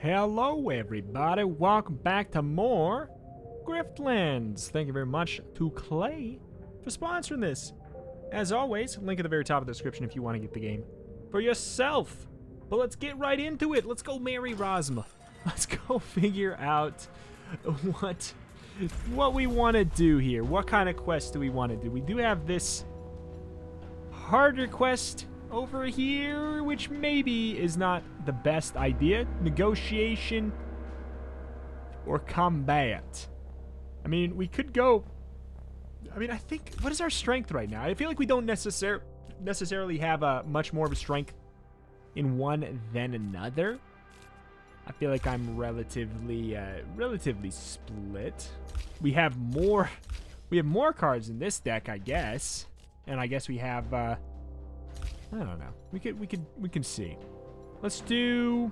Hello everybody, welcome back to more Griftlands. Thank you very much to Klei for sponsoring this. As always, link at the very top of the description if you want to get the game for yourself. But let's get right into it. Let's go marry Rosma. Let's go figure out what we want to do here. What kind of quest do we want to do? We do have this harder quest over here, which maybe is not the best idea. Negotiation or combat. I mean, we could go... I think... What is our strength right now? I feel like we don't necessarily have a much more of a strength in one than another. I feel like I'm relatively split. We have more cards in this deck, I guess. And I guess we have I don't know. We can see. Let's do...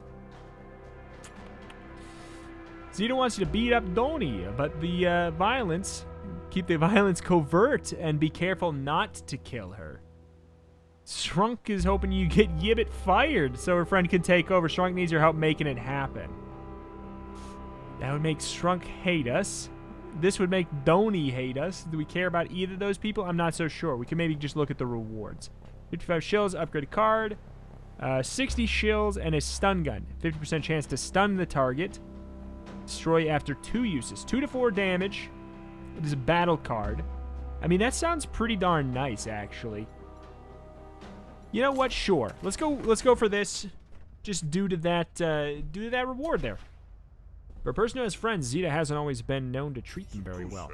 Zeta wants you to beat up Doni, but the violence... Keep the violence covert and be careful not to kill her. Shrunk is hoping you get Yibbit fired so her friend can take over. Shrunk needs your help making it happen. That would make Shrunk hate us. This would make Doni hate us. Do we care about either of those people? I'm not so sure. We can maybe just look at the rewards. 55 shills, upgrade a card. 60 shills and a stun gun. 50% chance to stun the target. Destroy after 2 uses. 2 to 4 damage. It is a battle card. I mean, that sounds pretty darn nice, actually. You know what? Sure. Let's go for this. Just due to that reward there. For a person who has friends, Zeta hasn't always been known to treat them very well.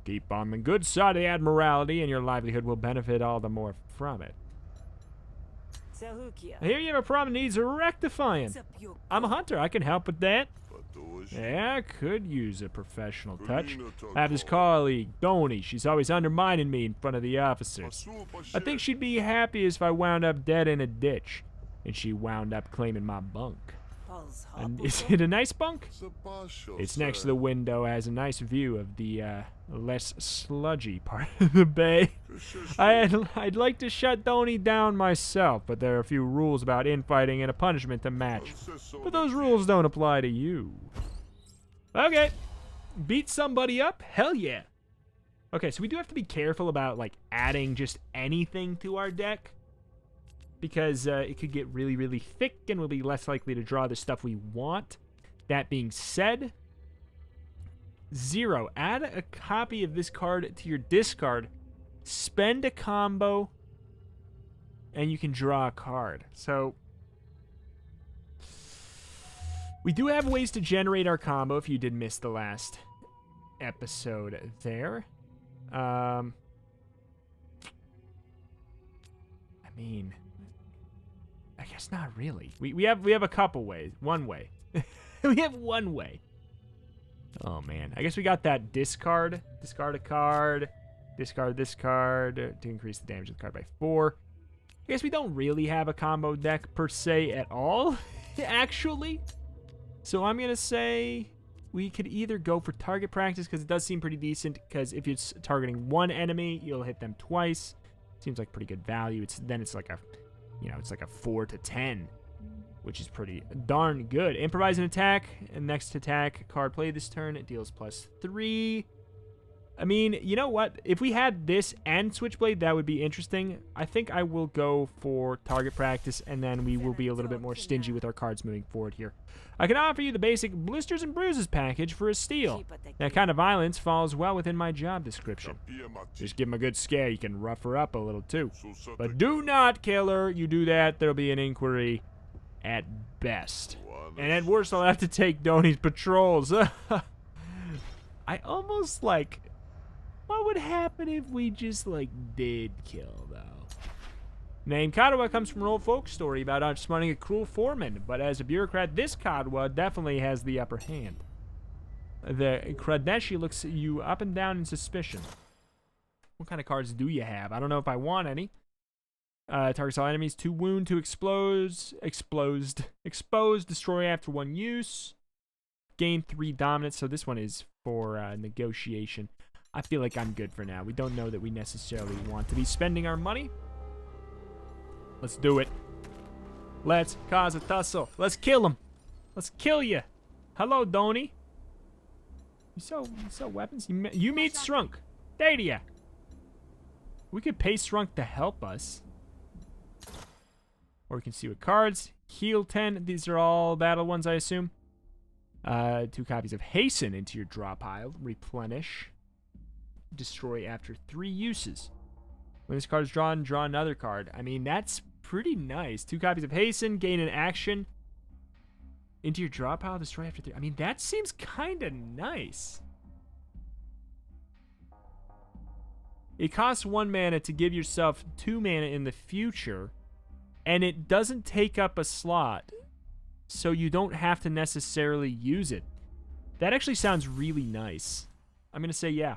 Keep on the good side of the Admiralty, and your livelihood will benefit all the more from it. Here you have a problem that needs rectifying. I'm a hunter. I can help with that. Yeah, I could use a professional touch. I have this colleague, Doni. She's always undermining me in front of the officers. I think she'd be happy if I wound up dead in a ditch, and she wound up claiming my bunk. And is it a nice bunk? It's next to the window, has a nice view of the less sludgy part of the bay. I'd like to shut Doni down myself, but there are a few rules about infighting and a punishment to match. But those rules don't apply to you. Okay. Beat somebody up? Hell yeah. Okay, so we do have to be careful about, like, adding just anything to our deck. Because it could get really, really thick and we'll be less likely to draw the stuff we want. That being said, 0. Add a copy of this card to your discard. Spend a combo, and you can draw a card. So, we do have ways to generate our combo if you did miss the last episode there. I mean... I guess not really. We have a couple ways. One way. We have one way. Oh man. I guess we got that discard. Discard a card. Discard this card to increase the damage of the card by 4. I guess we don't really have a combo deck per se at all, actually. So I'm gonna say we could either go for target practice because it does seem pretty decent. Because if it's targeting one enemy, you'll hit them twice. Seems like pretty good value. It's like a... You know, it's like a 4 to 10, which is pretty darn good. Improvise an attack, and next attack card play this turn, it deals +3. I mean, you know what? If we had this and Switchblade, that would be interesting. I think I will go for target practice, and then we will be a little bit more stingy with our cards moving forward here. I can offer you the basic Blisters and Bruises package for a steal. That kind of violence falls well within my job description. Just give him a good scare. You can rough her up a little, too. But do not kill her. You do that, there'll be an inquiry at best. And at worst, I'll have to take Doni's patrols. I almost, like... What would happen if we just, like, did kill, though? Name Kadwa comes from an old folk story about outsmarting a cruel foreman, but as a bureaucrat, this Kadwa definitely has the upper hand. The Kradeshi looks you up and down in suspicion. What kind of cards do you have? I don't know if I want any. Targets all enemies, 2 wound, 2 exposed, destroy after 1 use. Gain 3 dominance, so this one is for negotiation. I feel like I'm good for now. We don't know that we necessarily want to be spending our money. Let's do it. Let's cause a tussle. Let's kill him. Let's kill you. Hello, Donny. You sell weapons? You meet Shrunk. Dadia. We could pay Shrunk to help us. Or we can see what cards. Heal 10. These are all battle ones, I assume. 2 copies of Hasten into your draw pile. Replenish. Destroy after 3 uses. When this card is drawn, draw another card. I mean, that's pretty nice. 2 copies of Hasten. Gain an action. Into your draw pile. Destroy after 3. I mean, that seems kind of nice. It costs 1 mana to give yourself 2 mana in the future. And it doesn't take up a slot. So you don't have to necessarily use it. That actually sounds really nice. I'm going to say yeah.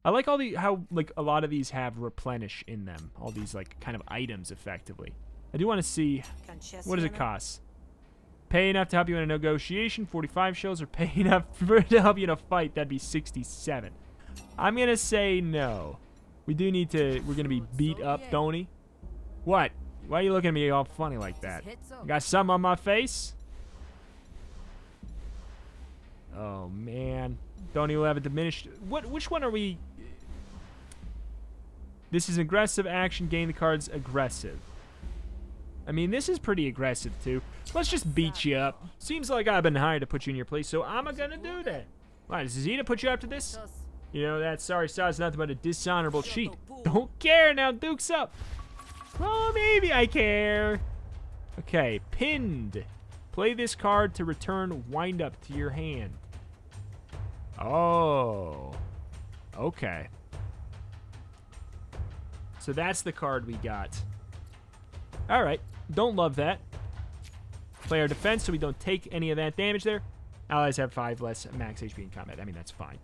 I like how like a lot of these have replenish in them. All these like kind of items effectively. I do want to see, what does it cost? Pay enough to help you in a negotiation, 45 shells, or pay enough to help you in a fight, that'd be 67. I'm going to say no. We do need to, we're going to be beat up, Donny. What? Why are you looking at me all funny like that? Got something on my face? Oh, man. Donny will have a diminished... Which one are we... This is aggressive action. Gain the cards aggressive. I mean, this is pretty aggressive, too. Let's just beat you up. Seems like I've been hired to put you in your place, so I'm gonna do that. Why, does Zeta put you up to this? You know, that sorry saw's nothing but a dishonorable cheat. Don't care now, Duke's up. Oh, maybe I care. Okay, pinned. Play this card to return wind up to your hand. Oh. Okay. So that's the card we got. Alright. Don't love that. Play our defense so we don't take any of that damage there. Allies have 5 less max HP in combat. I mean, that's fine.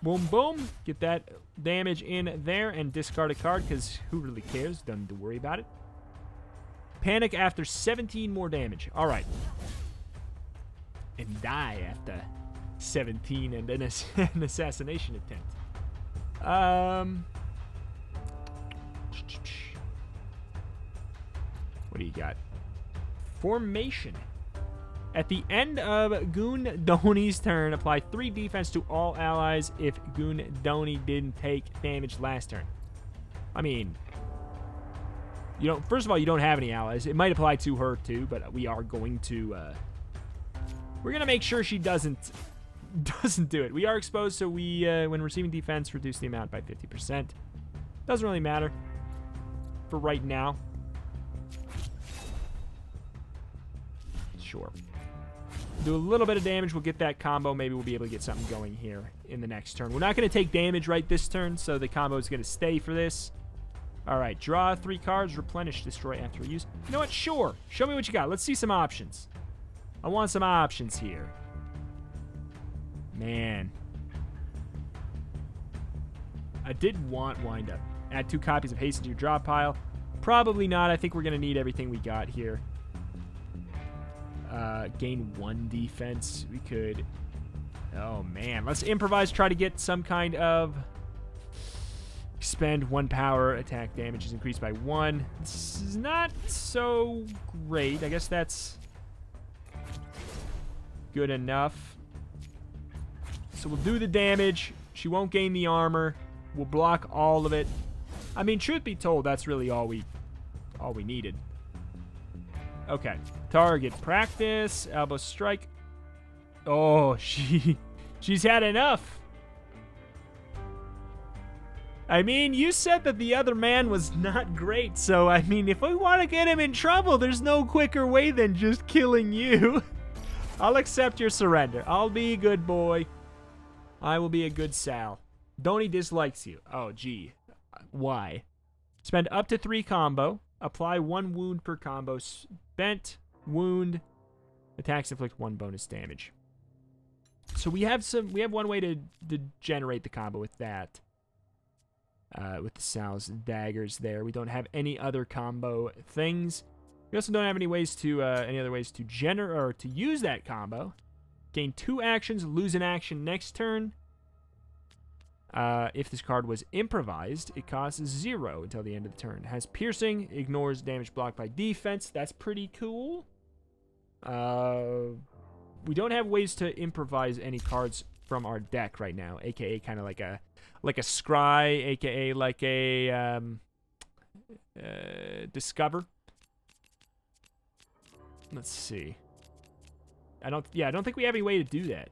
Boom, boom. Get that damage in there and discard a card because who really cares? Don't need to worry about it. Panic after 17 more damage. All right. And die after 17 and an assassination attempt. What do you got? Formation. At the end of Goon Donny's turn, apply 3 defense to all allies if Goon Donny didn't take damage last turn. I mean, you don't. First of all, you don't have any allies. It might apply to her too, but we are going to. We're gonna make sure she doesn't do it. We are exposed, so we, when receiving defense, reduce the amount by 50%. Doesn't really matter for right now. Sure. Do a little bit of damage. We'll get that combo. Maybe we'll be able to get something going here in the next turn. We're not going to take damage right this turn, so the combo is going to stay for this. All right. Draw 3 cards. Replenish. Destroy after use. You know what? Sure. Show me what you got. Let's see some options. I want some options here. Man. I did want wind up. Add 2 copies of haste to your draw pile. Probably not. I think we're going to need everything we got here. Gain 1 defense. We could... Oh, man. Let's improvise. Try to get some kind of... Expend 1 power. Attack damage is increased by 1. This is not so great. I guess that's... good enough. So we'll do the damage. She won't gain the armor. We'll block all of it. I mean, truth be told, that's really all we needed. Okay. Target practice. Elbow strike. Oh, she's had enough. I mean, you said that the other man was not great, so I mean, if we want to get him in trouble, there's no quicker way than just killing you. I'll accept your surrender. I'll be a good boy. I will be a good Sal. Donny dislikes you. Oh, gee. Why? Spend up to 3 combo. Apply 1 wound per combo. Spent wound. Attacks inflict 1 bonus damage. So we have 1 way to generate the combo with that. With the Sal's daggers there. We don't have any other combo things. We also don't have any ways to any other ways to generate or to use that combo. Gain 2 actions, lose an action next turn. If this card was improvised, it costs 0 until the end of the turn. It has piercing, ignores damage blocked by defense. That's pretty cool. We don't have ways to improvise any cards from our deck right now, aka kind of like a scry, aka like a discover. Let's see. I don't think we have any way to do that.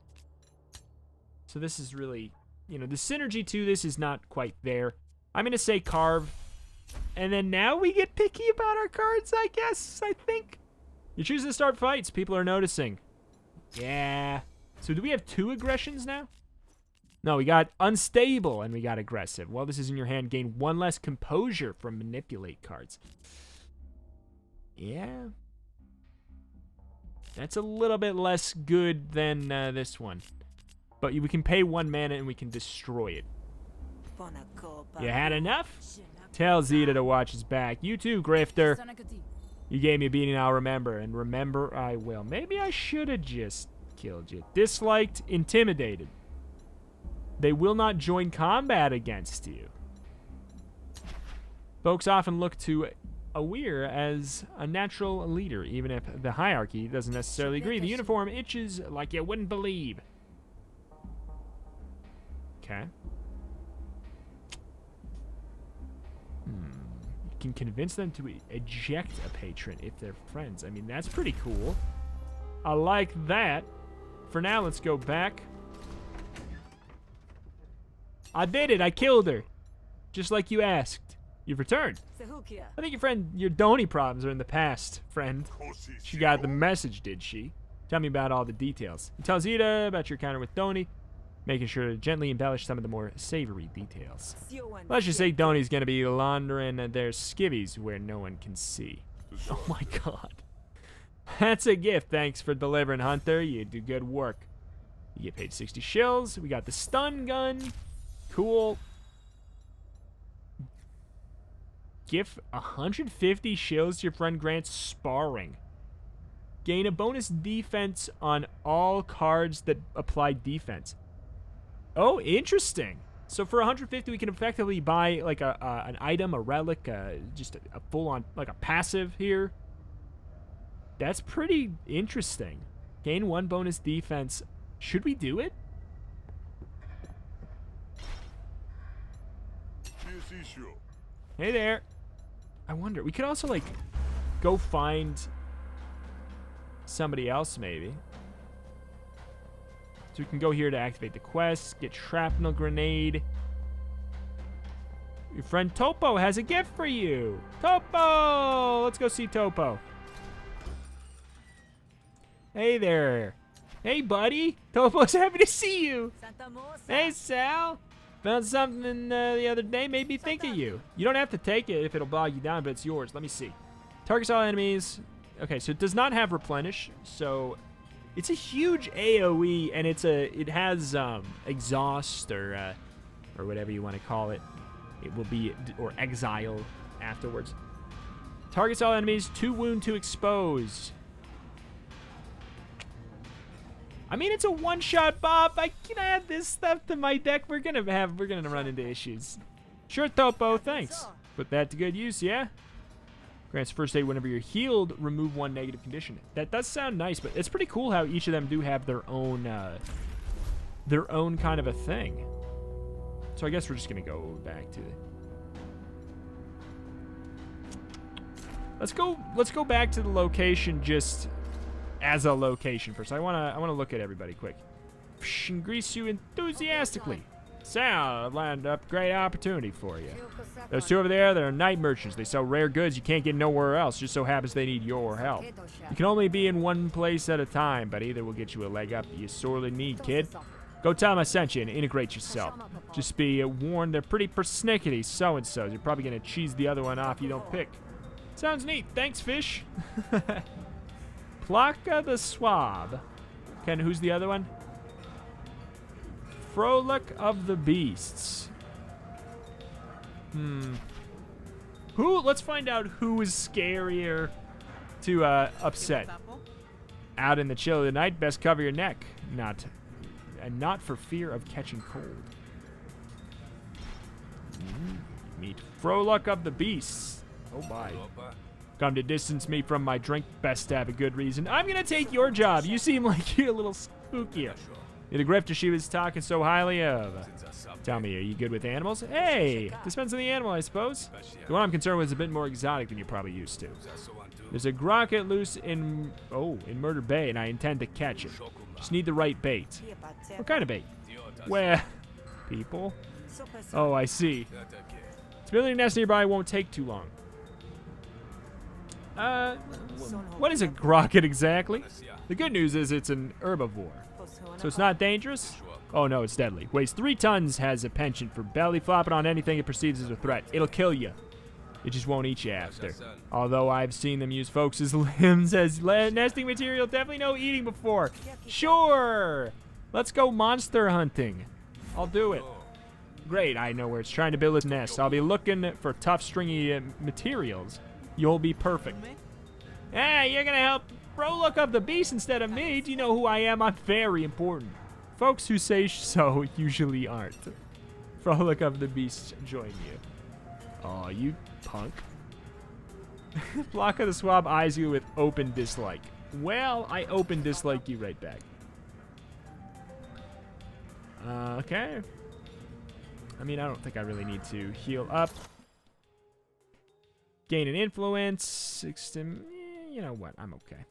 So this is really, the synergy to this is not quite there. I'm gonna say carve, and then now we get picky about our cards, I guess. I think you're choosing to start fights. People are noticing. Yeah. So do we have 2 aggressions now? No, we got unstable and we got aggressive. While this is in your hand, gain 1 less composure from manipulate cards. Yeah. That's a little bit less good than this one. But we can pay 1 mana and we can destroy it. You had enough? Tell Zeta to watch his back. You too, Grifter. You gave me a beating, I'll remember. And remember I will. Maybe I should have just killed you. Disliked, intimidated. They will not join combat against you. Folks often look to Awir as a natural leader, even if the hierarchy doesn't necessarily agree. The uniform itches like you wouldn't believe. Okay. You can convince them to eject a patron if they're friends. I mean, that's pretty cool. I like that. For now, let's go back. I did it. I killed her. Just like you asked. You've returned. I think your Doni problems are in the past, friend. She got the message, did she? Tell me about all the details. Tell Zeta about your encounter with Doni, making sure to gently embellish some of the more savory details. Let's just say Doni's going to be laundering their skivvies where no one can see. Oh my god. That's a gift. Thanks for delivering, Hunter. You do good work. You get paid 60 shills. We got the stun gun. Cool. Give 150 shills to your friend Grant's sparring. Gain a bonus defense on all cards that apply defense. Oh, interesting. So for 150, we can effectively buy like an item, a relic, just a full-on, like a passive here. That's pretty interesting. Gain 1 bonus defense. Should we do it? Hey there. I wonder. We could also, like, go find somebody else, maybe. So we can go here to activate the quest, get shrapnel grenade. Your friend Topo has a gift for you. Topo! Let's go see Topo. Hey there. Hey, buddy. Topo's happy to see you. Hey, Sal. Found something the other day, made me think of you. You don't have to take it if it'll bog you down, but it's yours. Let me see. Targets all enemies. Okay, so it does not have replenish, so it's a huge AoE, and it has exhaust or whatever you want to call it. It will be, or exile afterwards. Targets all enemies, 2 wound to expose. I mean, it's a one-shot Bob. I can add this stuff to my deck. We're gonna run into issues. Sure, Topo, thanks. Put that to good use, yeah? Grants first aid whenever you're healed. Remove 1 negative condition. That does sound nice, but it's pretty cool how each of them do have their own kind of a thing. So I guess we're just gonna go back to it. Let's go back to the location just as a location first. I wanna look at everybody quick. And grease you enthusiastically. Sal, I've lined up a great opportunity for you. Those 2 over there, they're night merchants. They sell rare goods you can't get nowhere else. Just so happens they need your help. You can only be in one place at a time, but either will get you a leg up you sorely need, kid. Go tell them I sent you and integrate yourself. Just be warned, they're pretty persnickety so-and-sos. You're probably gonna cheese the other one off you don't pick. Sounds neat. Thanks, fish. Placa the Swab. Ken, who's the other one? Frolic of the Beasts. Let's find out who is scarier to upset. Out in the chill of the night, best cover your neck. Not for fear of catching cold. Meet Frolic of the Beasts. Oh my. Come to distance me from my drink, best to have a good reason. I'm gonna take your job. You seem like you're a little spookier. You're the grifter she was talking so highly of. Tell me, are you good with animals? Hey, depends on the animal, I suppose. The one I'm concerned with is a bit more exotic than you're probably used to. There's a grocket loose in Murder Bay, and I intend to catch it. Just need the right bait. What kind of bait? Where? People? Oh, I see. Building a nest nearby won't take too long. What is a grocket exactly? The good news is it's an herbivore. So it's not dangerous? Oh no, it's deadly. Weighs 3 tons, has a penchant for belly flopping on anything it perceives as a threat. It'll kill you. It just won't eat you after. Although I've seen them use folks' limbs as nesting material, definitely no eating before. Sure! Let's go monster hunting. I'll do it. Great, I know where it's trying to build its nest. I'll be looking for tough, stringy materials. You'll be perfect. Hey, you're gonna help Frolic of the Beast instead of me. Do you know who I am? I'm very important. Folks who say so usually aren't. Frolic of the Beast join you. Aw, you punk. Block of the Swab eyes you with open dislike. Well, I open dislike you right back. Okay. I mean, I don't think I really need to heal up. Gain an influence. You know what? I'm okay.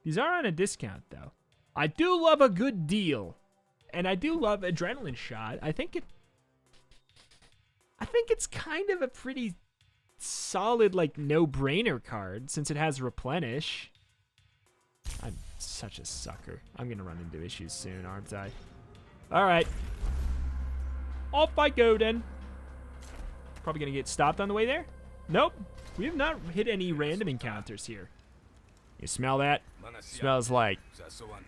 These are on a discount, though. I do love a good deal. And I do love Adrenaline Shot. I think it's kind of a pretty solid, like, no-brainer card, since it has Replenish. I'm such a sucker. I'm gonna run into issues soon, aren't I? Alright. Off I go, then. Probably gonna get stopped on the way there. Nope. We have not hit any random encounters here. You smell that? Smells like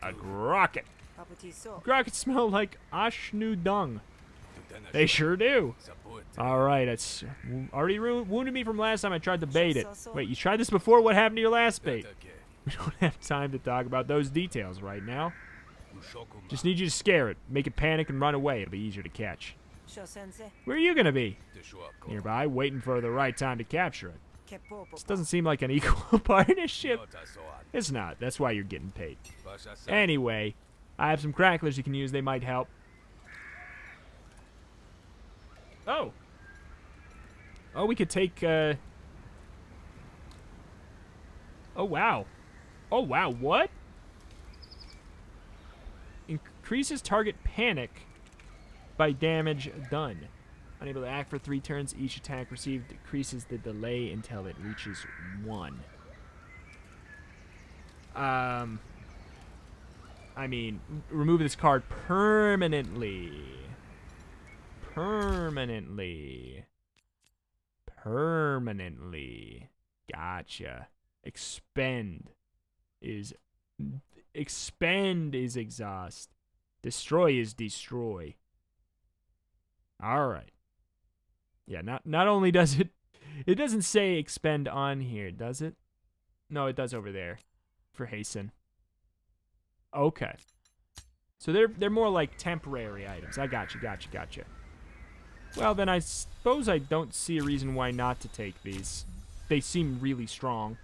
a grocket. Grockets smell like Ashnu dung. They sure do. Alright, it's already wounded me from last time I tried to bait it. Wait, you tried this before? What happened to your last bait? We don't have time to talk about those details right now. Just need you to scare it, make it panic and run away. It'll be easier to catch. Where are you gonna be? Nearby, waiting for the right time to capture it. This doesn't seem like an equal partnership. It's not. That's why you're getting paid. Anyway, I have some cracklers you can use. They might help. Oh. Oh, we could take, Oh, wow. Oh, wow. What? Increases target panic by damage done. Unable to act for 3 turns. Each attack received decreases the delay until it reaches 1. I mean, remove this card permanently. Permanently. Gotcha. Expend is exhaust. Destroy is destroy. Alright. Yeah, not only does it doesn't say expend on here, does it? No, it does over there. For hasten. Okay. So they're more like temporary items. I gotcha. Well, then I suppose I don't see a reason why not to take these. They seem really strong.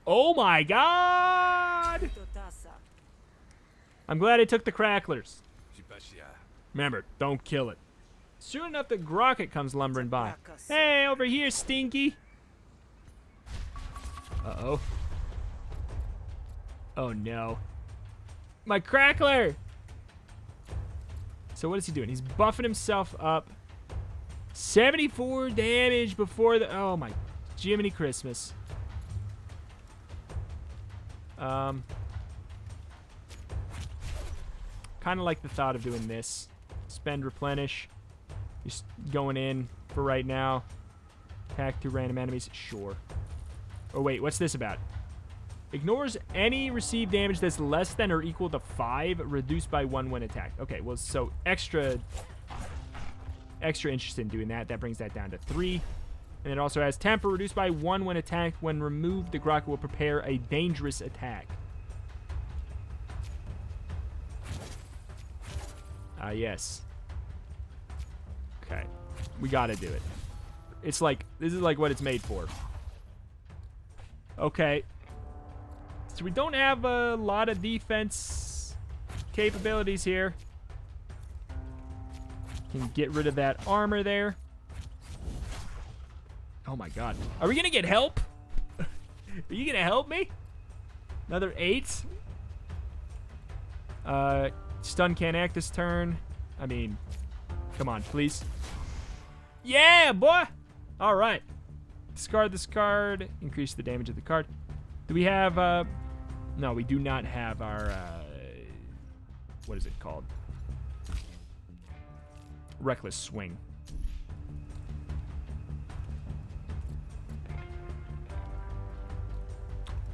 Oh my god! I'm glad I took the cracklers. Remember, don't kill it. Soon enough, the grocket comes lumbering by. Hey, over here, Stinky! Uh-oh. Oh, no. My crackler! So what is he doing? He's buffing himself up. 74 damage before the... Oh, my Jiminy Christmas. Kind of like the thought of doing this. Spend replenish. Just going in for right now. Attack 2 random enemies. Sure. Oh, wait. What's this about? Ignores any received damage that's less than or equal to 5, reduced by 1 when attacked. Okay, well, so extra interested in doing that. That brings that down to 3. And it also has temper, reduced by 1 when attacked. When removed, the grocket will prepare a dangerous attack. Yes. Okay. We gotta do it. It's like, this is like what it's made for. Okay. So we don't have a lot of defense capabilities here. Can get rid of that armor there. Oh my god. Are we gonna get help? Are you gonna help me? Another 8. Stun can't act this turn. I mean, come on, please. Yeah, boy! Alright. Discard this card. Increase the damage of the card. Do we have, no, we do not have our, what is it called? Reckless Swing.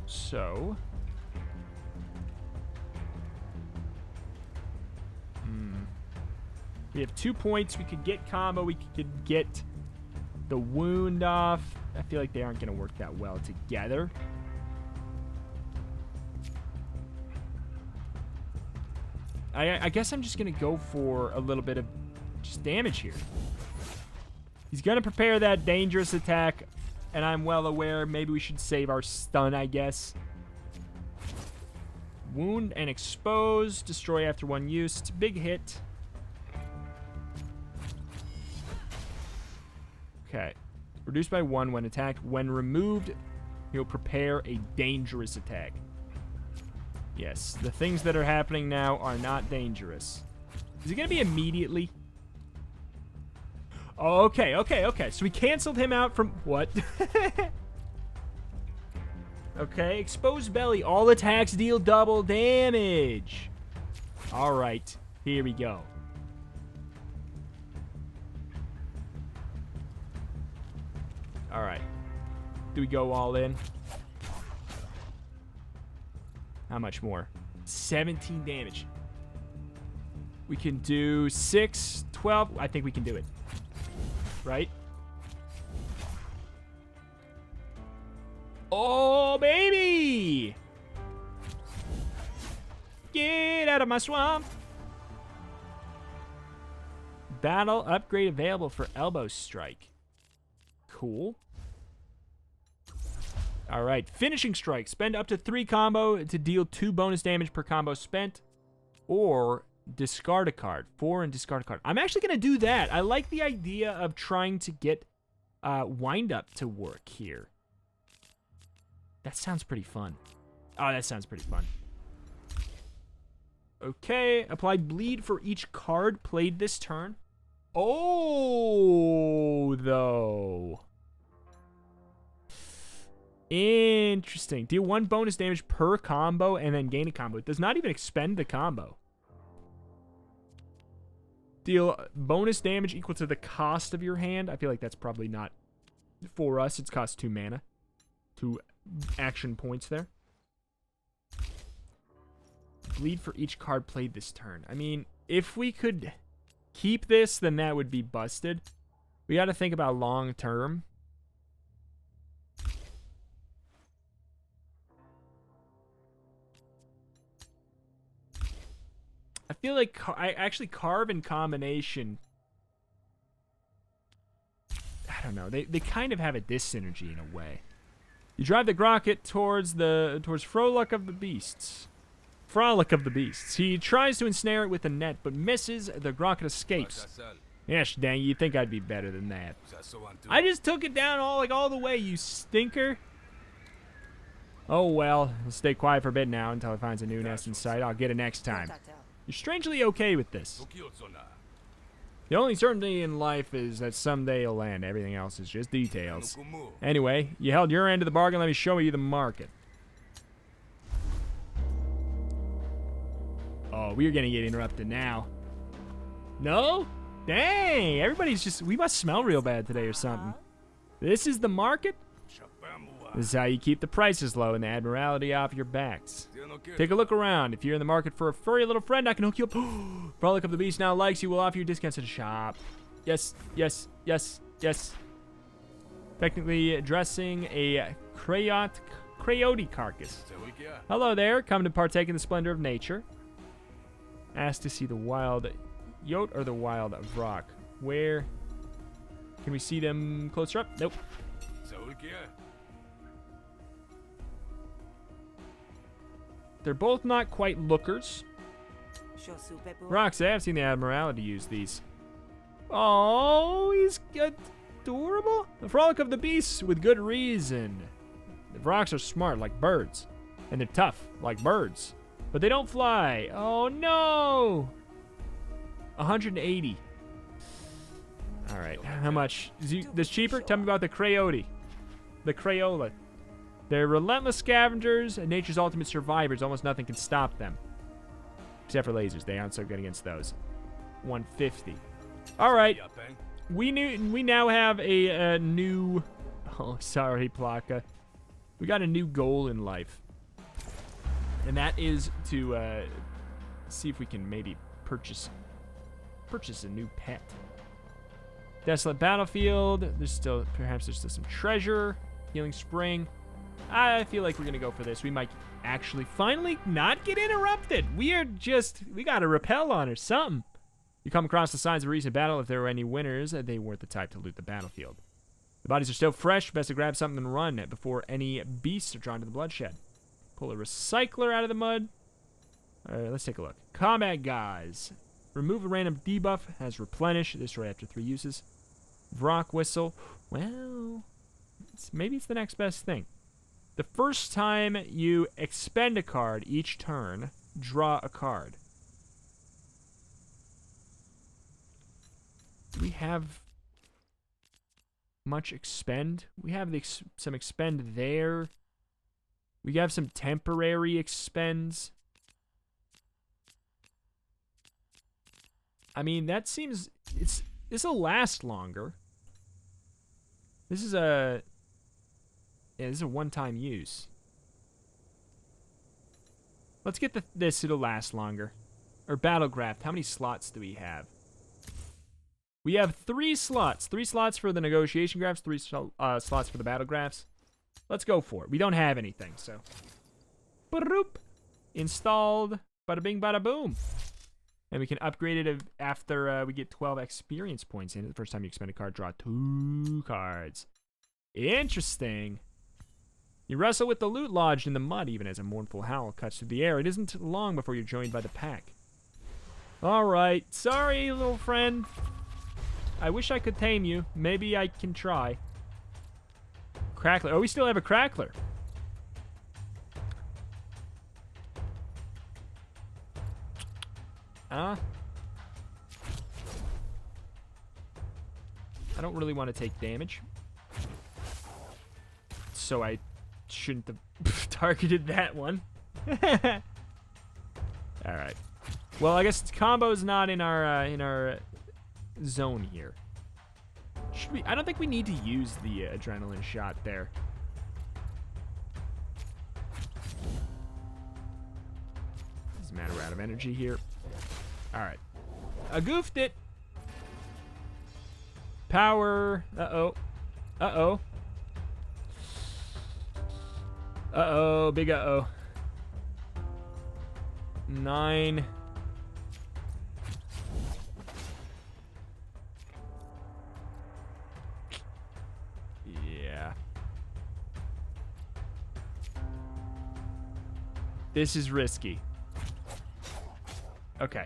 So... we have 2 points. We could get combo. We could get the wound off. I feel like they aren't going to work that well together. I guess I'm just going to go for a little bit of just damage here. He's going to prepare that dangerous attack, and I'm well aware maybe we should save our stun, I guess. Wound and expose. Destroy after 1 use. It's a big hit. Okay. Reduced by 1 when attacked. When removed, he'll prepare a dangerous attack. Yes, the things that are happening now are not dangerous. Is it going to be immediately? Oh, okay. So we canceled him out from... What? Okay, exposed belly. All attacks deal double damage. All right, here we go. All right. Do we go all in? How much more? 17 damage. We can do 6, 12. I think we can do it. Right? Oh, baby! Get out of my swamp. Battle upgrade available for elbow strike. Cool. All right, finishing strike. Spend up to 3 combo to deal 2 bonus damage per combo spent, or discard a card. 4 and discard a card. I'm actually gonna do that. I like the idea of trying to get wind up to work here. That sounds pretty fun. Oh, that sounds pretty fun. Okay, apply bleed for each card played this turn. Oh, though. Interesting. Deal 1 bonus damage per combo and then gain a combo. It does not even expend the combo. Deal bonus damage equal to the cost of your hand. I feel like that's probably not for us. It's cost 2 mana. 2 action points there. Bleed for each card played this turn. I mean, if we could keep this, then that would be busted. We got to think about long term. I feel like I actually carve in combination. I don't know. They kind of have a dyssynergy in a way. You drive the Grocket towards Frolic of the Beasts. Frolic of the Beasts. He tries to ensnare it with a net, but misses. The Grocket escapes. Yes, dang, you'd think I'd be better than that. I just took it down all the way, you stinker. Oh well, I'll stay quiet for a bit now until it finds a new nest in sight. I'll get it next time. You're strangely okay with this. The only certainty in life is that someday you'll land. Everything else is just details. Anyway, you held your end of the bargain. Let me show you the market. Oh, we're gonna get interrupted now. No? Dang, everybody's just... We must smell real bad today or something. This is the market? This is how you keep the prices low and the admiralty off your backs. Take a look around. If you're in the market for a furry little friend, I can hook you up. Frolic of the Beast now likes you. Will offer you discounts at the shop. Yes, yes, yes, yes. Technically dressing a coyote carcass. Hello there. Come to partake in the splendor of nature. Ask to see the wild yote or the wild rock. Where Can we see them closer up? Nope. They're both not quite lookers. Rox, I have seen the Admiralty use these. Oh, he's adorable. The frolic of the beasts with good reason. The Vrox are smart like birds. And they're tough like birds. But they don't fly. Oh, no. 180. All right. How much? Is this cheaper? Tell me about the Crayote. The Crayola. They're relentless scavengers and nature's ultimate survivors. Almost nothing can stop them. Except for lasers. They aren't so good against those. 150. All right. We now have a new... Oh, sorry, Plaka. We got a new goal in life. And that is to see if we can maybe purchase a new pet. Desolate battlefield. Perhaps there's still some treasure. Healing spring. I feel like we're gonna go for this. We might actually finally not get interrupted. We gotta repel on or something. You come across the signs of a recent battle. If there were any winners, they weren't the type to loot the battlefield. The bodies are still fresh. Best to grab something and run before any beasts are drawn to the bloodshed. Pull a recycler out of the mud. All right, let's take a look. Combat guys. Remove a random debuff. Has replenish. Destroy after 3 uses. Vrock whistle. Well, maybe it's the next best thing. The first time you expend a card each turn, draw a card. Do we have much expend? We have some expend there. We have some temporary expends. I mean, that seems... This'll last longer. This is a... Yeah, this is a one-time use. Let's get this. It'll last longer. Or Battlegraft. How many slots do we have? We have 3 slots. 3 slots for the negotiation graphs. 3 slots for the Battlegraphs. Let's go for it. We don't have anything, so. Ba-doop. Installed. Bada bing, bada boom. And we can upgrade it after we get 12 experience points in it. The first time you expend a card, draw 2 cards. Interesting. You wrestle with the loot lodged in the mud, even as a mournful howl cuts through the air. It isn't long before you're joined by the pack. Alright. Sorry, little friend. I wish I could tame you. Maybe I can try. Crackler. Oh, we still have a Crackler. I don't really want to take damage. So I shouldn't have targeted that one. Alright. Well, I guess combo's not in our zone here. Should we? I don't think we need to use the adrenaline shot there. Doesn't matter, we're out of energy here. Alright. I goofed it. Power. Uh-oh. Uh-oh. Uh-oh. Big uh-oh. 9. Yeah. This is risky. Okay.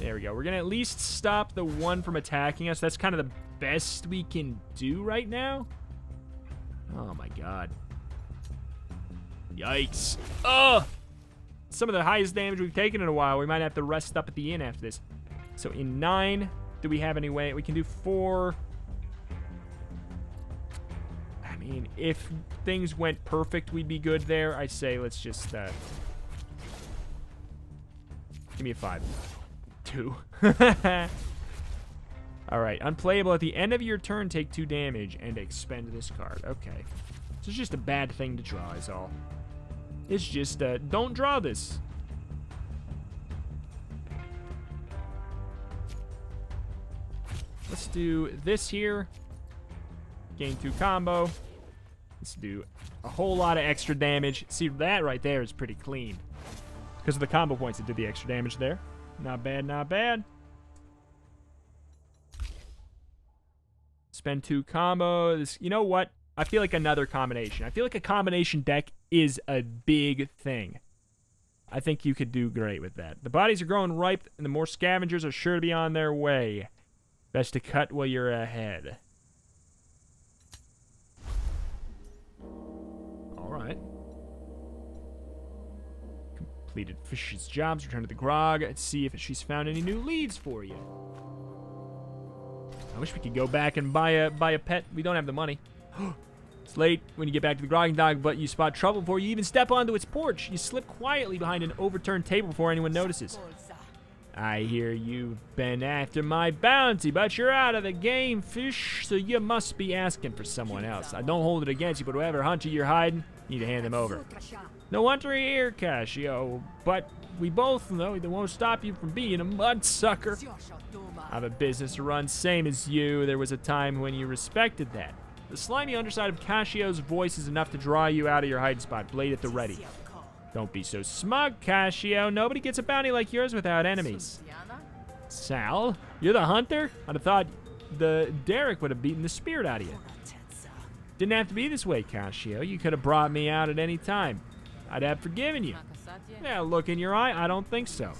There we go. We're going to at least stop the one from attacking us. That's kind of the best we can do right now. Oh, my God. Yikes. Ugh! Some of the highest damage we've taken in a while. We might have to rest up at the inn after this. So in 9, do we have any way? We can do 4. I mean, if things went perfect, we'd be good there. I say let's just... give me a 5. 2. Alright, unplayable. At the end of your turn, take 2 damage and expend this card. Okay. So it's just a bad thing to draw is all. It's just, don't draw this. Let's do this here. Gain 2 combo. Let's do a whole lot of extra damage. See, that right there is pretty clean. Because of the combo points that did the extra damage there. Not bad, not bad. Spend 2 combos. You know what? I feel like another combination. I feel like a combination deck is a big thing. I think you could do great with that. The bodies are growing ripe, and the more scavengers are sure to be on their way. Best to cut while you're ahead. Alright. Completed Fish's jobs. Return to the grog. Let's see if she's found any new leads for you. I wish we could go back and buy a pet. We don't have the money. It's late when you get back to the grog dog, but you spot trouble before you even step onto its porch. You slip quietly behind an overturned table before anyone notices. I hear you've been after my bounty, but you're out of the game, fish, so you must be asking for someone else. I don't hold it against you, but whoever hunter you're hiding, you need to hand them over. No wonder you're here, Cassio, but we both know that won't stop you from being a mudsucker. I have a business to run, same as you. There was a time when you respected that. The slimy underside of Cassio's voice is enough to draw you out of your hiding spot, blade at the ready. Don't be so smug, Cassio. Nobody gets a bounty like yours without enemies. Sal, you're the hunter? I'd have thought the Derek would have beaten the spirit out of you. Didn't have to be this way, Cassio. You could have brought me out at any time. I'd have forgiven you. Yeah, look in your eye, I don't think so.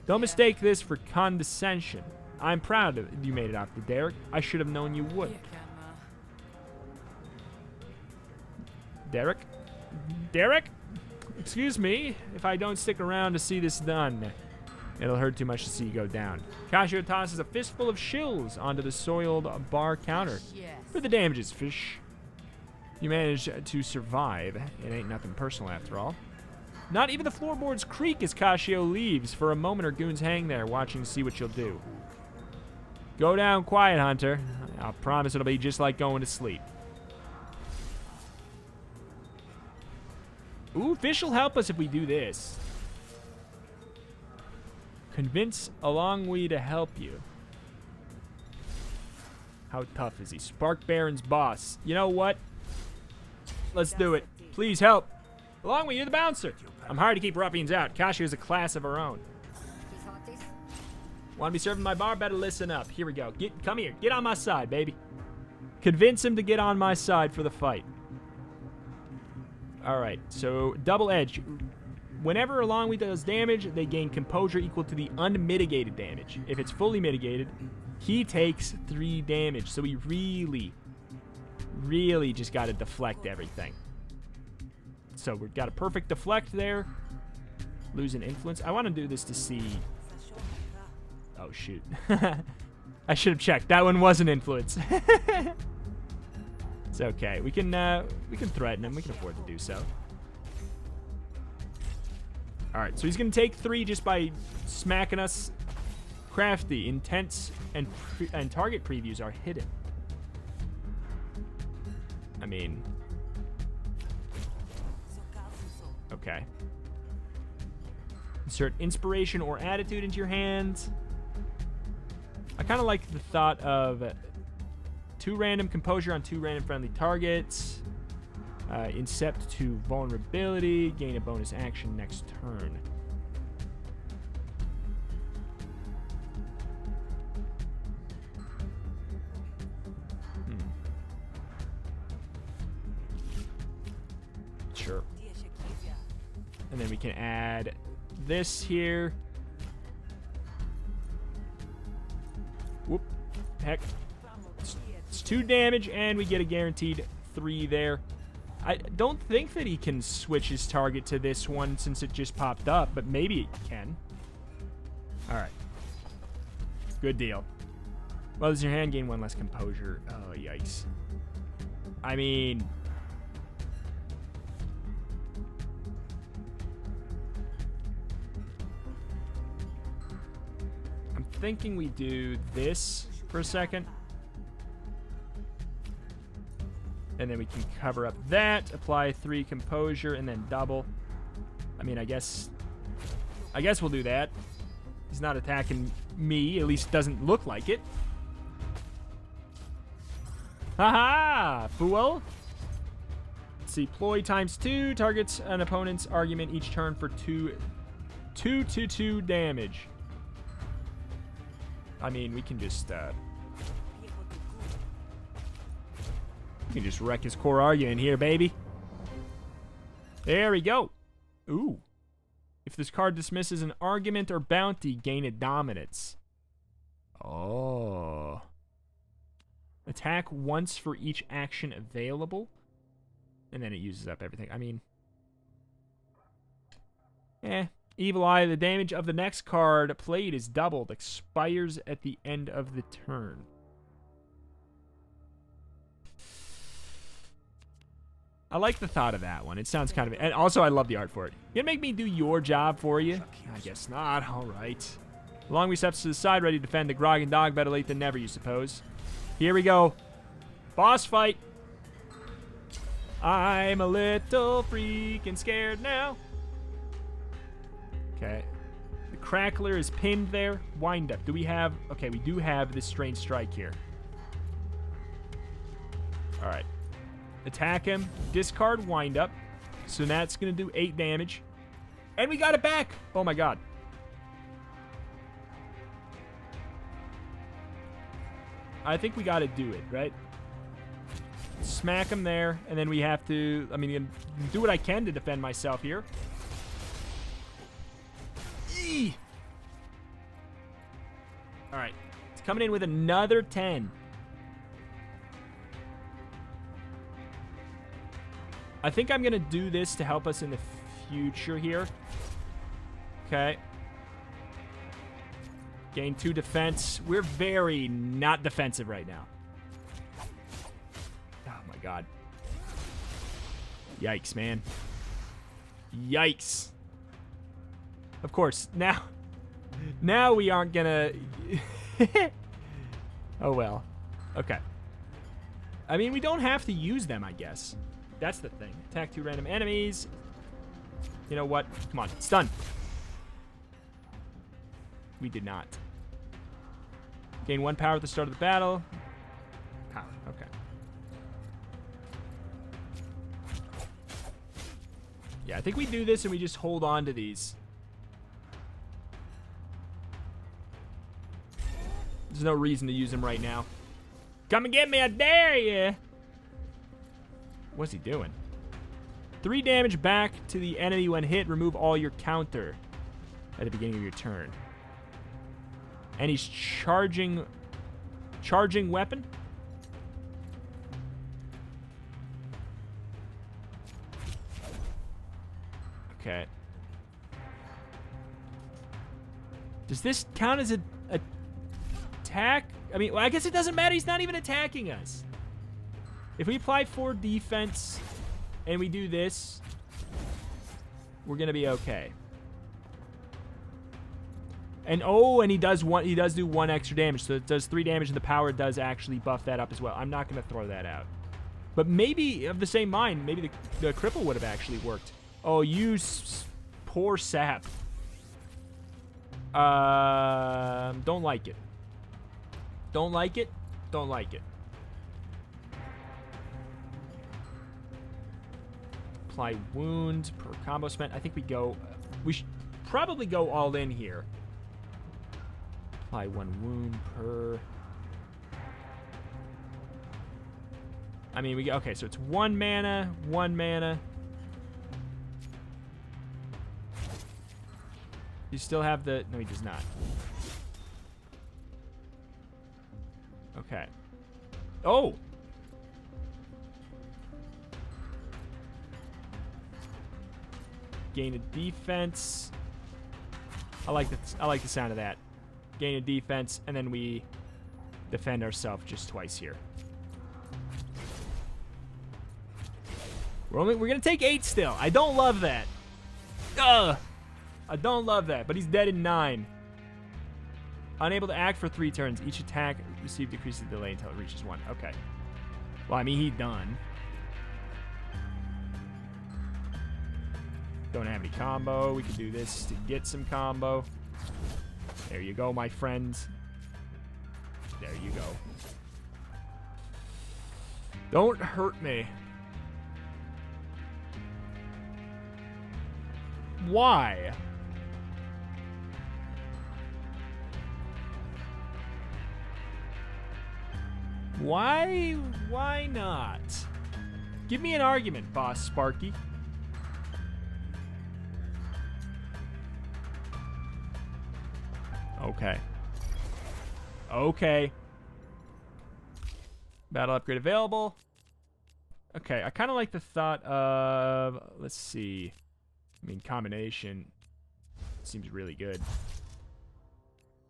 Don't mistake this for condescension. I'm proud that you made it out to Derek. I should have known you would. Derek? Derek? Excuse me, if I don't stick around to see this done. It'll hurt too much to see you go down. Cassio tosses a fistful of shills onto the soiled bar counter. For the damages, fish. You managed to survive. It ain't nothing personal after all. Not even the floorboards creak as Cassio leaves. For a moment, our goons hang there, watching to see what you'll do. Go down quiet, Hunter. I'll promise it'll be just like going to sleep. Ooh, fish will help us if we do this. Convince Alongwe to help you. How tough is he? Spark Baron's boss. You know what? Let's do it. Please help. Alongwe, you're the bouncer. I'm hired to keep ruffians out. Cassio's a class of her own. Want to be serving my bar? Better listen up. Here we go. Come here. Get on my side, baby. Convince him to get on my side for the fight. Alright, so double edge. Whenever Alongwe does damage, they gain composure equal to the unmitigated damage. If it's fully mitigated, he takes 3 damage. So we really just got to deflect everything. So we've got a perfect deflect there. Losing influence. I want to do this to see... Oh, shoot. I should have checked. That one was an influence. It's okay. We can threaten him. We can afford to do so. All right, so he's going to take 3 just by smacking us. Crafty, intense, and target previews are hidden. I mean... Okay. Insert inspiration or attitude into your hands. I kind of like the thought of 2 random composure on 2 random friendly targets. Incept to vulnerability. Gain a bonus action next turn. Sure. And then we can add this here. Whoop. Heck. It's 2 damage, and we get a guaranteed 3 there. I don't think that he can switch his target to this one since it just popped up, but maybe it can. Alright. Good deal. Well, does your hand gain 1 less composure? Oh, yikes. I mean... I'm thinking we do this for a second. And then we can cover up that, apply 3 composure, and then double. I mean, I guess we'll do that. He's not attacking me, at least doesn't look like it. Haha, fool. Let's see, ploy times 2 targets an opponent's argument each turn for 2 damage. I mean, we can just You can just wreck his core argument here, baby. There we go. Ooh. If this card dismisses an argument or bounty, gain a dominance. Oh. Attack once for each action available. And then it uses up everything. I mean... Evil Eye, the damage of the next card played is doubled. Expires at the end of the turn. I like the thought of that one. It sounds kind of... And also, I love the art for it. You gonna make me do your job for you? I guess not. All right. Long steps to the side, ready to defend the grog and dog. Better late than never, you suppose. Here we go. Boss fight. I'm a little freaking scared now. Okay. The Crackler is pinned there. Wind up. Do we have... Okay, we do have this strange strike here. All right. Attack him. Discard wind up. So that's going to do 8 damage. And we got it back. Oh, my God. I think we got to do it, right? Smack him there. And then we have to... I mean, do what I can to defend myself here. Eee! All right. It's coming in with another 10. I think I'm going to do this to help us in the future here. Okay. Gain 2 defense. We're very not defensive right now. Oh, my God. Yikes, man. Yikes. Of course, now we aren't going to... Oh, well. Okay. I mean, we don't have to use them, I guess. That's the thing. Attack 2 random enemies. You know what? Come on. Stun. We did not. Gain 1 power at the start of the battle. Power. Okay. Yeah, I think we do this and we just hold on to these. There's no reason to use them right now. Come and get me, I dare you. What's he doing? 3 damage back to the enemy when hit. Remove all your counter at the beginning of your turn. And he's charging weapon. Okay. Does this count as a attack? I mean, well, I guess it doesn't matter. He's not even attacking us. If we apply 4 defense and we do this, we're gonna be okay. And oh, and he does do 1 extra damage, so it does 3 damage, and the power does actually buff that up as well. I'm not gonna throw that out. But maybe of the same mind, maybe the cripple would have actually worked. Oh, you poor sap. Don't like it. Don't like it. Don't like it. Apply wound per combo spent. I think we should probably go all in here. Apply 1 wound per. I mean, okay, so it's 1 mana, 1 mana. You still have the, no, he does not. Okay. Oh! Gain a defense. I like the sound of that. Gain a defense, and then we defend ourselves just twice here. We're gonna take 8 still. I don't love that. Ugh! I don't love that, but he's dead in 9. Unable to act for 3 turns. Each attack received decreases the delay until it reaches 1. Okay. Well, I mean, he's done. Don't have any combo. We can do this to get some combo. There you go, my friends. There you go. Don't hurt me. Why? Why not? Give me an argument, Boss Sparky. Okay. Okay. Battle upgrade available. Okay, I kind of like the thought of... Let's see. I mean, combination seems really good.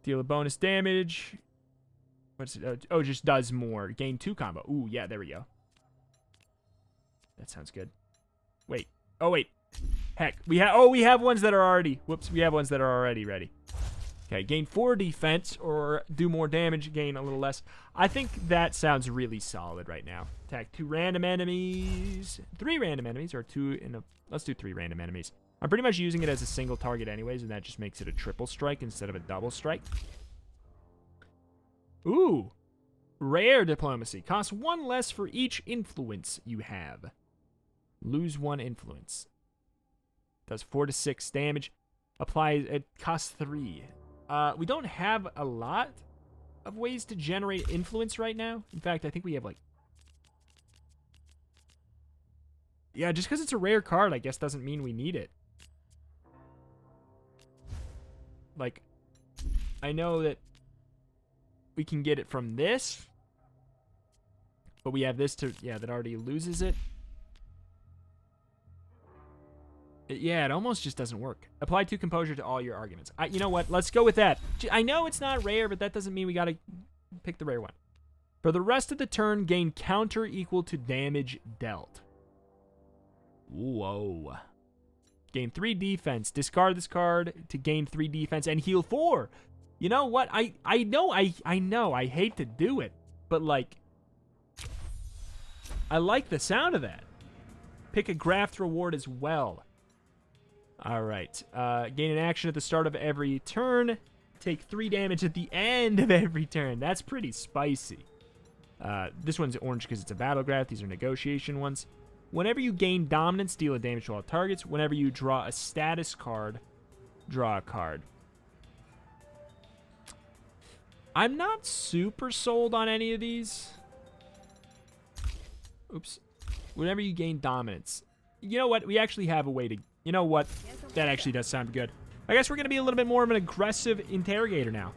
Deal a bonus damage. What's it? Oh, just does more. Gain 2 combo. Ooh, yeah, there we go. That sounds good. Wait. Oh, wait. Heck. We have ones that are already... Whoops. We have ones that are already ready. Okay, gain 4 defense or do more damage, gain a little less. I think that sounds really solid right now. Attack 2 random enemies. 3 random enemies or 2 in a... Let's do 3 random enemies. I'm pretty much using it as a single target anyways, and that just makes it a triple strike instead of a double strike. Ooh. Rare diplomacy. Costs 1 less for each influence you have. Lose 1 influence. Does 4 to 6 damage. Applies... It costs 3. We don't have a lot of ways to generate influence right now. In fact, I think we have like... Yeah, just because it's a rare card, I guess, doesn't mean we need it. Like, I know that we can get it from this, but we have this to... Yeah, that already loses it. Yeah, it almost just doesn't work. Apply 2 composure to all your arguments. You know what? Let's go with that. I know it's not rare, but that doesn't mean we gotta pick the rare one. For the rest of the turn, gain counter equal to damage dealt. Whoa. Gain 3 defense. Discard this card to gain 3 defense and heal 4. You know what? I know I hate to do it, but like, I like the sound of that. Pick a graft reward as well. All right. Gain an action at the start of every turn. Take 3 damage at the end of every turn. That's pretty spicy. This one's orange because it's a battle graph. These are negotiation ones. Whenever you gain dominance, deal a damage to all targets. Whenever you draw a status card, draw a card. I'm not super sold on any of these. Oops. Whenever you gain dominance. You know what? We actually have a way to... You know what? That actually does sound good. I guess we're going to be a little bit more of an aggressive interrogator now.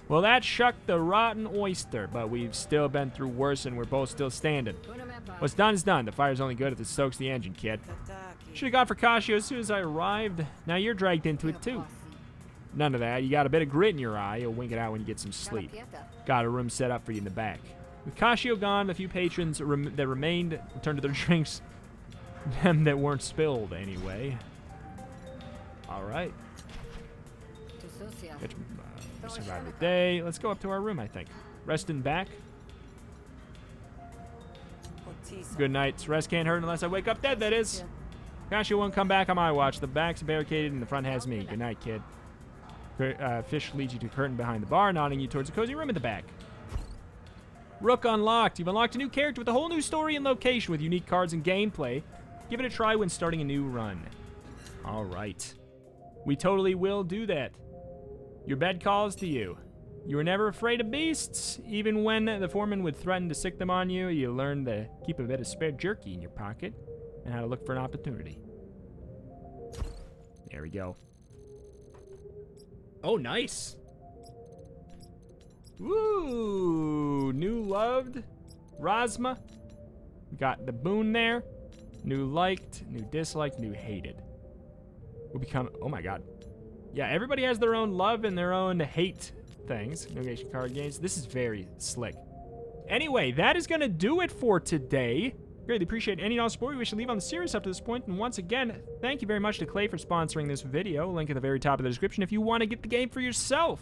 Well, that shucked the rotten oyster, but we've still been through worse and we're both still standing. What's done is done. The fire's only good if it stokes the engine, kid. Should have gone for Cascio as soon as I arrived. Now you're dragged into it, too. None of that. You got a bit of grit in your eye. You'll wink it out when you get some sleep. Got a room set up for you in the back. With Cascio gone, the few patrons that remained returned to their drinks. Them that weren't spilled, anyway. All right. Survive the day. Let's go up to our room, I think. Resting back. Good night. Rest can't hurt unless I wake up dead, that is. Cascio won't come back on my watch. The back's barricaded and the front has me. Good night, kid. Fish leads you to a curtain behind the bar, nodding you towards a cozy room at the back. Rook unlocked. You've unlocked a new character with a whole new story and location with unique cards and gameplay. Give it a try when starting a new run. All right. We totally will do that. Your bed calls to you. You were never afraid of beasts. Even when the foreman would threaten to sick them on you, you learned to keep a bit of spare jerky in your pocket and how to look for an opportunity. There we go. Oh, nice. Woo! New loved. Rosma. Got the boon there. New liked, new disliked, new hated. Will become... Oh, my God. Yeah, everybody has their own love and their own hate things. Negation card games. This is very slick. Anyway, that is going to do it for today. Greatly appreciate any and all support we wish to leave on the series up to this point. And once again, thank you very much to Klei for sponsoring this video. Link at the very top of the description if you want to get the game for yourself.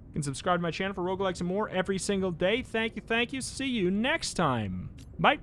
You can subscribe to my channel for roguelikes and more every single day. Thank you, thank you. See you next time. Bye.